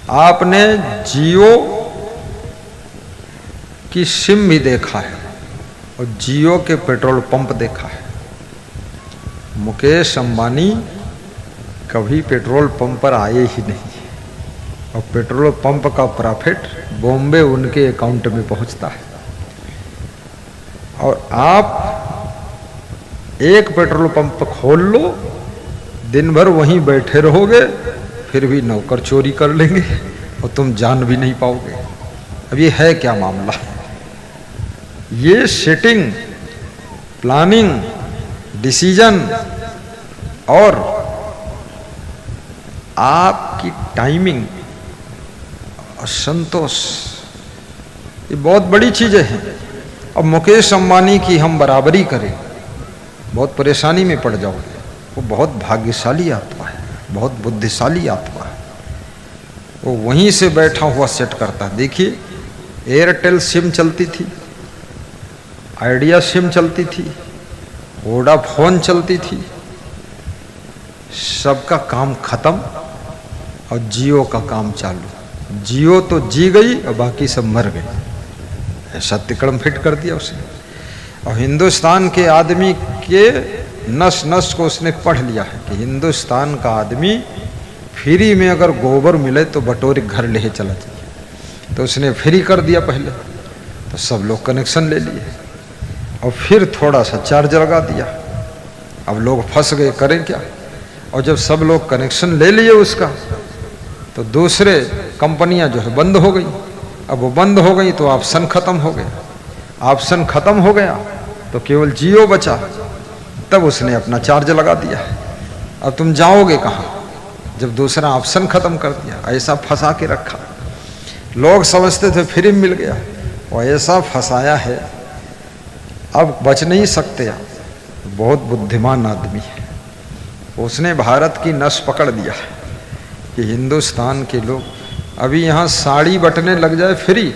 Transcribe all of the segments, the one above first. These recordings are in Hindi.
आपने जियो की सिम भी देखा है और जियो के पेट्रोल पंप देखा है। मुकेश अंबानी कभी पेट्रोल पंप पर आए ही नहीं और पेट्रोल पंप का प्रॉफिट बॉम्बे उनके अकाउंट में पहुंचता है। और आप एक पेट्रोल पंप खोल लो, दिन भर वहीं बैठे रहोगे, फिर भी नौकर चोरी कर लेंगे और तुम जान भी नहीं पाओगे। अब ये है क्या मामला? ये सेटिंग, प्लानिंग, डिसीजन और आपकी टाइमिंग और संतोष, ये बहुत बड़ी चीजें हैं। अब मुकेश अंबानी की हम बराबरी करें, बहुत परेशानी में पड़ जाओगे। वो बहुत भाग्यशाली आत्मा है, बहुत बुद्धिशाली आत्मा है। वो वहीं से बैठा हुआ सेट करता है। देखिए, एयरटेल सिम चलती थी, आइडिया सिम चलती थी, वोडाफोन चलती थी, सबका काम खत्म और जियो का काम चालू। जियो तो जी गई और बाकी सब मर गए। ऐसा तिकड़म फिट कर दिया उसने। और हिंदुस्तान के आदमी के नस नस को उसने पढ़ लिया है कि हिंदुस्तान का आदमी फ्री में अगर गोबर मिले तो बटोरे घर ले चला जाए। तो उसने फ्री कर दिया पहले, तो सब लोग कनेक्शन ले लिए और फिर थोड़ा सा चार्ज लगा दिया। अब लोग फंस गए, करें क्या? और जब सब लोग कनेक्शन ले लिए उसका, तो दूसरे कंपनियां जो है बंद हो गई। अब वो बंद हो गई तो ऑप्शन खत्म हो गया। ऑप्शन खत्म हो गया तो केवल जियो बचा। तब उसने अपना चार्ज लगा दिया। अब तुम जाओगे कहाँ जब दूसरा ऑप्शन खत्म कर दिया? ऐसा फंसा के रखा। लोग समझते थे फ्री मिल गया, और ऐसा फंसाया है अब बच नहीं सकते आप। बहुत बुद्धिमान आदमी है, उसने भारत की नस पकड़ दिया कि हिंदुस्तान के लोग अभी यहाँ साड़ी बटने लग जाए फ्री,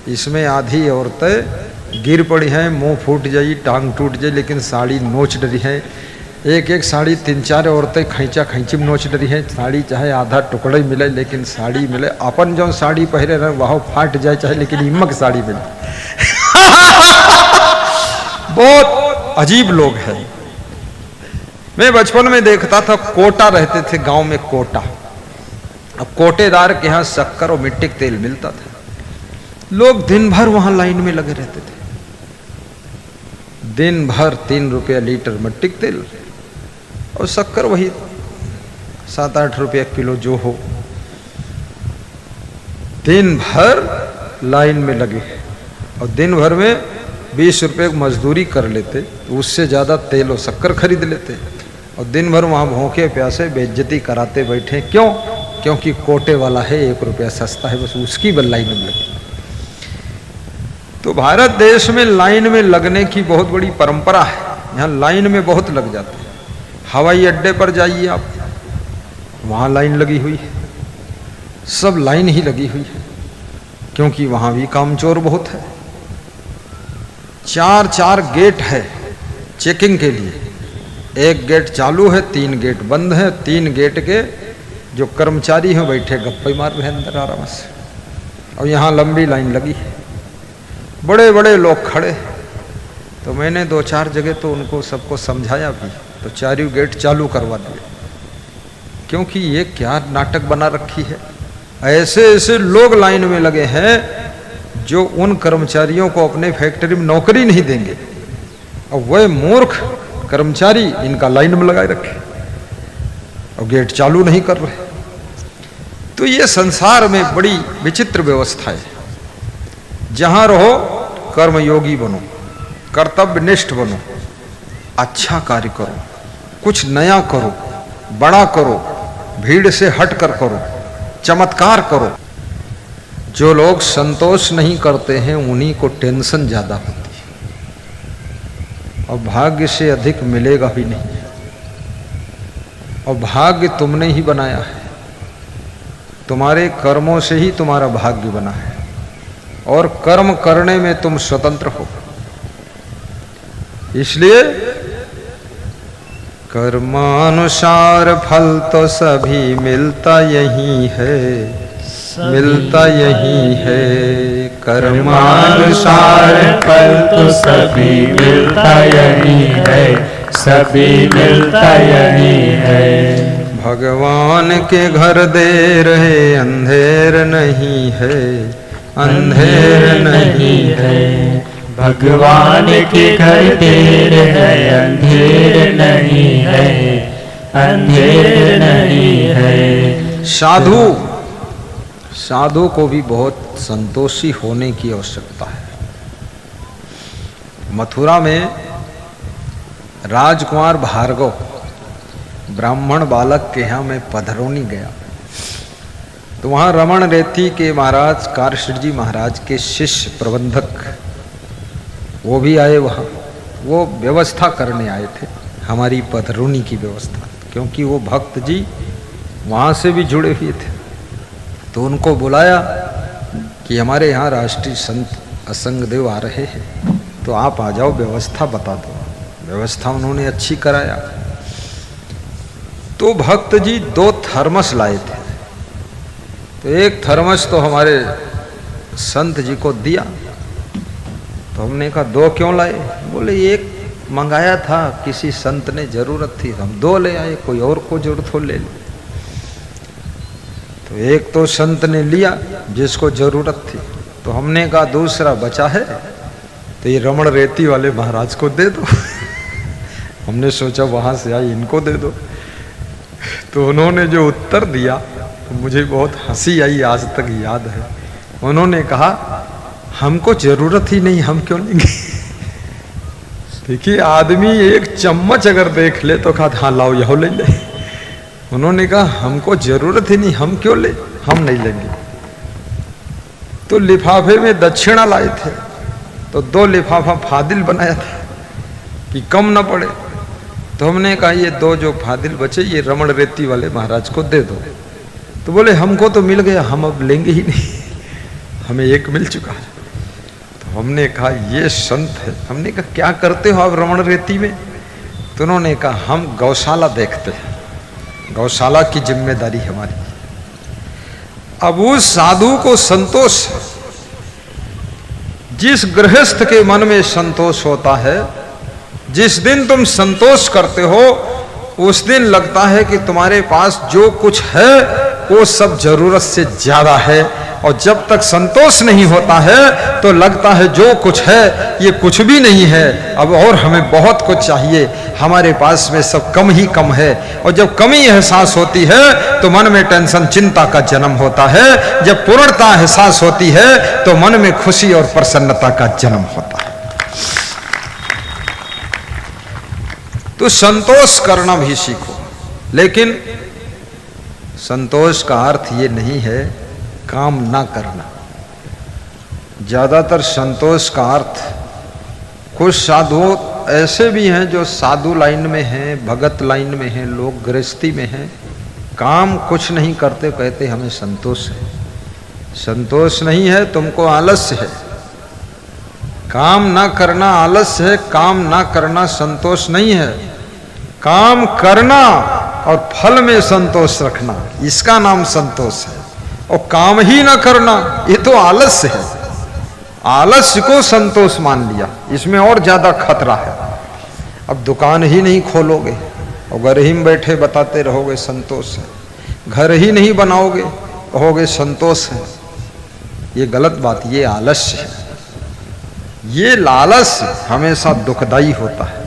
इसमें आधी औरतें गिर पड़ी हैं, मुंह फूट जाई, टांग टूट जाए, लेकिन साड़ी नोच डरी है। एक एक साड़ी 3-4 औरतें खैंचा खैंची में नोच डरी है। साड़ी चाहे आधा टुकड़ा ही मिले, लेकिन साड़ी मिले। अपन जो साड़ी पहरे रहे वह फाट जाए चाहे, लेकिन हिम्मत साड़ी मिले। बहुत अजीब लोग हैं। मैं बचपन में देखता था, कोटा रहते थे गांव में, कोटा। अब कोटेदार के यहाँ शक्कर और मिट्टी का तेल मिलता था। लोग दिन भर वहां लाइन में लगे रहते थे। दिन भर 3 रुपया लीटर मिट्टी का तेल और शक्कर वही 7-8 रुपया किलो जो हो। दिन भर लाइन में लगे और दिन भर में 20 रुपये की मजदूरी कर लेते, तो उससे ज़्यादा तेल और शक्कर खरीद लेते और दिन भर वहाँ भूखे प्यासे बेइज्जती कराते बैठे। क्यों? क्योंकि कोटे वाला है, 1 रुपया सस्ता है, बस उसकी बल लाइन में लगे। तो भारत देश में लाइन में लगने की बहुत बड़ी परंपरा है। यहाँ लाइन में बहुत लग जाते हैं। हवाई अड्डे पर जाइए आप, वहाँ लाइन लगी हुई है, सब लाइन ही लगी हुई है, क्योंकि वहाँ भी कामचोर बहुत है। 4-4 गेट है चेकिंग के लिए। एक गेट चालू है, 3 गेट बंद है। 3 गेट के जो कर्मचारी हैं बैठे गप्पे मार रहे हैं अंदर आराम से, और यहाँ लंबी लाइन लगी है, बड़े बड़े लोग खड़े। तो मैंने 2-4 जगह तो उनको सबको समझाया भी, तो 4 गेट चालू करवा दिए, क्योंकि ये क्या नाटक बना रखी है। ऐसे ऐसे लोग लाइन में लगे हैं जो उन कर्मचारियों को अपने फैक्ट्री में नौकरी नहीं देंगे, और वह मूर्ख कर्मचारी इनका लाइन में लगाए रखे और गेट चालू नहीं कर रहे। तो ये संसार में बड़ी विचित्र व्यवस्था है। जहां रहो कर्मयोगी बनो, कर्तव्यनिष्ठ बनो, अच्छा कार्य करो, कुछ नया करो, बड़ा करो, भीड़ से हट कर करो, चमत्कार करो। जो लोग संतोष नहीं करते हैं उन्हीं को टेंशन ज्यादा होती है, और भाग्य से अधिक मिलेगा भी नहीं। और भाग्य तुमने ही बनाया है, तुम्हारे कर्मों से ही तुम्हारा भाग्य बना है, और कर्म करने में तुम स्वतंत्र हो। इसलिए कर्मानुसार फल तो सभी मिलता यही है, मिलता यही है, कर्मानुसार फल तो सभी मिलता यही है, सभी मिलता यही है। भगवान के घर देर है, अंधेर नहीं है, अंधेर नहीं है। भगवान के घर देर है, अंधेर नहीं है, अंधेर नहीं है। साधु को भी बहुत संतोषी होने की आवश्यकता है। मथुरा में राजकुमार भार्गव ब्राह्मण बालक के यहाँ मैं पधरौनी गया, तो वहाँ रमण रेती के महाराज कारशेठ जी महाराज के शिष्य प्रबंधक वो भी आए। वहाँ वो व्यवस्था करने आए थे, हमारी पधरौनी की व्यवस्था, क्योंकि वो भक्त जी वहाँ से भी जुड़े हुए थे। तो उनको बुलाया कि हमारे यहाँ राष्ट्रीय संत असंग देव आ रहे हैं, तो आप आ जाओ, व्यवस्था बता दो। व्यवस्था उन्होंने अच्छी कराया। तो भक्त जी 2 थर्मस लाए थे, तो एक थर्मस तो हमारे संत जी को दिया। तो हमने कहा 2 क्यों लाए? बोले एक मंगाया था, किसी संत ने जरूरत थी, हम 2 ले आए, कोई और को जरूरत हो ले। तो एक तो संत ने लिया जिसको जरूरत थी, तो हमने कहा दूसरा बचा है तो ये रमण रेती वाले महाराज को दे दो। हमने सोचा वहां से आई इनको दे दो। तो उन्होंने जो उत्तर दिया तो मुझे बहुत हंसी आई, आज तक याद है। उन्होंने कहा हमको जरूरत ही नहीं, हम क्यों लेंगे। देखिए आदमी एक चम्मच अगर देख ले तो कहा हाँ लाओ यहो ले ले। उन्होंने कहा हमको जरूरत ही नहीं, हम क्यों ले, हम नहीं लेंगे। तो लिफाफे में दक्षिणा लाए थे, तो 2 लिफाफा फादिल बनाया था कि कम ना पड़े। तो हमने कहा ये 2 जो फादिल बचे ये रमण रेती वाले महाराज को दे दो। तो बोले हमको तो मिल गया, हम अब लेंगे ही नहीं, हमें एक मिल चुका है। तो हमने कहा ये संत है। हमने कहा क्या करते हो आप रमण रेती में? तो उन्होंने कहा हम गौशाला देखते हैं, गौशाला की जिम्मेदारी हमारी। अब उस साधु को संतोष, जिस गृहस्थ के मन में संतोष होता है, जिस दिन तुम संतोष करते हो उस दिन लगता है कि तुम्हारे पास जो कुछ है वो सब जरूरत से ज्यादा है। और जब तक संतोष नहीं होता है तो लगता है जो कुछ है ये कुछ भी नहीं है, अब और हमें बहुत कुछ चाहिए, हमारे पास में सब कम ही कम है। और जब कमी एहसास होती है तो मन में टेंशन चिंता का जन्म होता है। जब पूर्णता एहसास होती है तो मन में खुशी और प्रसन्नता का जन्म होता है। तो संतोष करना भी सीखो, लेकिन संतोष का अर्थ ये नहीं है काम ना करना। ज्यादातर संतोष का अर्थ, कुछ साधु ऐसे भी हैं जो साधु लाइन में हैं, भगत लाइन में हैं, लोग गृहस्थी में हैं, काम कुछ नहीं करते, कहते हमें संतोष है। संतोष नहीं है, तुमको आलस्य है। काम ना करना आलस्य है, काम ना करना संतोष नहीं है। काम करना और फल में संतोष रखना, इसका नाम संतोष है। और काम ही ना करना ये तो आलस्य है। आलस्य को संतोष मान लिया, इसमें और ज्यादा खतरा है। अब दुकान ही नहीं खोलोगे और घर ही में बैठे बताते रहोगे संतोष है, घर ही नहीं बनाओगे कहोगे संतोष है, ये गलत बात, ये आलस्य है। ये लालच हमेशा दुखदाई होता है।